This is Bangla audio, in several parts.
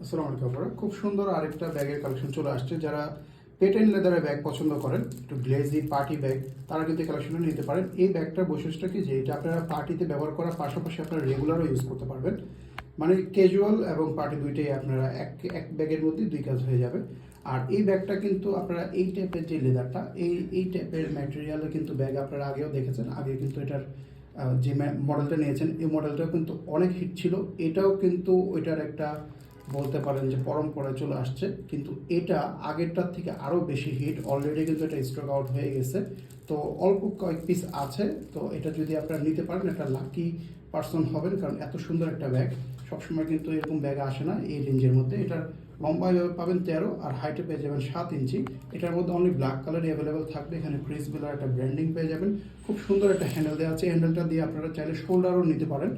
আসসালামু আলাইকুম আপনারা খুব সুন্দর আরেকটা ব্যাগের কালেকশন চলে আসছে। যারা পেটেন লেদারের ব্যাগ পছন্দ করেন, একটু গ্লেজি পার্টি ব্যাগ, তারা কিন্তু এই কালেকশনটা নিতে পারেন। এই ব্যাগটার বৈশিষ্ট্য কি যে এটা আপনারা পার্টিতে ব্যবহার করার পাশাপাশি আপনারা রেগুলারও ইউজ করতে পারবেন। মানে ক্যাজুয়াল এবং পার্টি দুইটাই আপনারা এক ব্যাগের মধ্যে দুই কাজ হয়ে যাবে। আর এই ব্যাগটা কিন্তু আপনারা এই টাইপের যে লেদারটা, এই টাইপের ম্যাটেরিয়ালে কিন্তু ব্যাগ আপনারা আগেও দেখেছেন। আগে কিন্তু এটার যে মডেলটা নিয়েছেন এই মডেলটাও কিন্তু অনেক হিট ছিল। এটাও কিন্তু ওইটার একটা বলতে পারেন যে পরম্পরায় চলে আসছে, কিন্তু এটা আগেরটার থেকে আরও বেশি হিট। অলরেডি কিন্তু এটা স্টক আউট হয়ে গেছে, তো অল্প কয়েক পিস আছে। তো এটা যদি আপনারা নিতে পারেন একটা লাকি পার্সন হবেন, কারণ এত সুন্দর একটা ব্যাগ সবসময় কিন্তু এরকম ব্যাগ আসে না এই রেঞ্জের মধ্যে। এটার লম্বা পাবেন 13 আর হাইটে পেয়ে যাবেন 7 ইঞ্চি। এটার মধ্যে অনলি ব্ল্যাক কালারই অ্যাভেলেবেল থাকবে। এখানে ক্রিস বেলার একটা ব্র্যান্ডিং পেয়ে যাবেন। খুব সুন্দর একটা হ্যান্ডেল দেওয়া আছে। হ্যান্ডেলটা দিয়ে আপনারা চাইলে শোল্ডারও নিতে পারেন।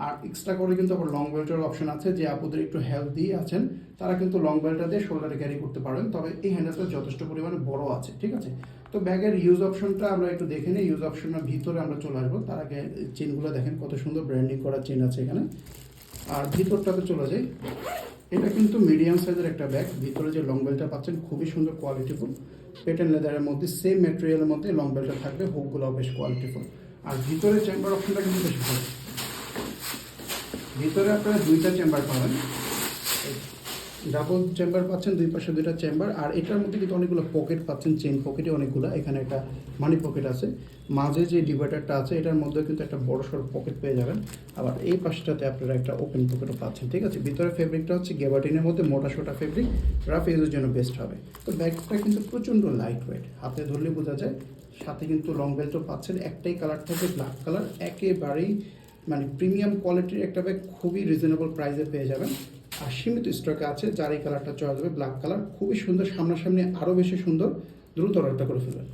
আর এক্সট্রা করে কিন্তু আবার লং বেল্টের অপশন আছে। যে আপুদের একটু হেলদি আছেন তারা কিন্তু লং বেল্টটা দিয়ে শোল্ডারে ক্যারি করতে পারেন। তবে এই হ্যান্ডেলটা যথেষ্ট পরিমাণে বড় আছে, ঠিক আছে। তো ব্যাগের ইউজ অপশনটা আমরা একটু দেখে নিই। ইউজ অপশনের ভিতরে আমরা চলে আসবো। তার আগে চেনগুলো দেখেন কত সুন্দর ব্র্যান্ডিং করা চেন আছে এখানে। আর ভিতরটাতে চলে যাই। এটা কিন্তু মিডিয়াম সাইজের একটা ব্যাগ। ভিতরে যে লং বেল্টটা পাচ্ছেন খুবই সুন্দর কোয়ালিটিফুল। পেটেন লেদারের মধ্যে সেম ম্যাটেরিয়ালের মধ্যে লং বেল্টটা থাকবে। হুকগুলোও বেশ কোয়ালিটিফুল। আর ভিতরে চেম্বার অপশনটা কিন্তু বেশ ভালো। ভিতরে আপনারা দুইটা চেম্বার পাবেন, ডাবল চেম্বার পাচ্ছেন, দুই পাশে দুইটা চেম্বার। আর এটার মধ্যে কিন্তু অনেকগুলো পকেট পাচ্ছেন, চেন পকেটে অনেকগুলো। এখানে একটা মানি পকেট আছে, মাঝে যে ডিভাইডারটা আছে এটার মধ্যে কিন্তু একটা বড় সড়ো পকেট পেয়ে যাবেন। আবার এই পাশটাতে আপনারা একটা ওপেন পকেটও পাচ্ছেন, ঠিক আছে। ভিতরে ফেব্রিকটা হচ্ছে গ্যাবার্ডিনের মধ্যে মোটা সোটা ফেব্রিক, রাফ ইউজের জন্য বেস্ট হবে। তো ব্যাগটা কিন্তু প্রচণ্ড লাইট ওয়েট, হাতে ধরলে বোঝা যায়। সাথে কিন্তু লং বেল্টও পাচ্ছেন। একটাই কালার থাকে ব্ল্যাক কালার, একেবারেই মানে প্রিমিয়াম কোয়ালিটির একটা ব্যাগ। খুবই রিজনেবল প্রাইসে পেয়ে যাবেন। আর সীমিত স্টকে আছে। যার এই কালারটা চয়েস হবে ব্ল্যাক কালার, খুবই সুন্দর। সামনাসামনি আরও বেশি সুন্দর। দ্রুত অর্ডারটা করে ফেলবেন।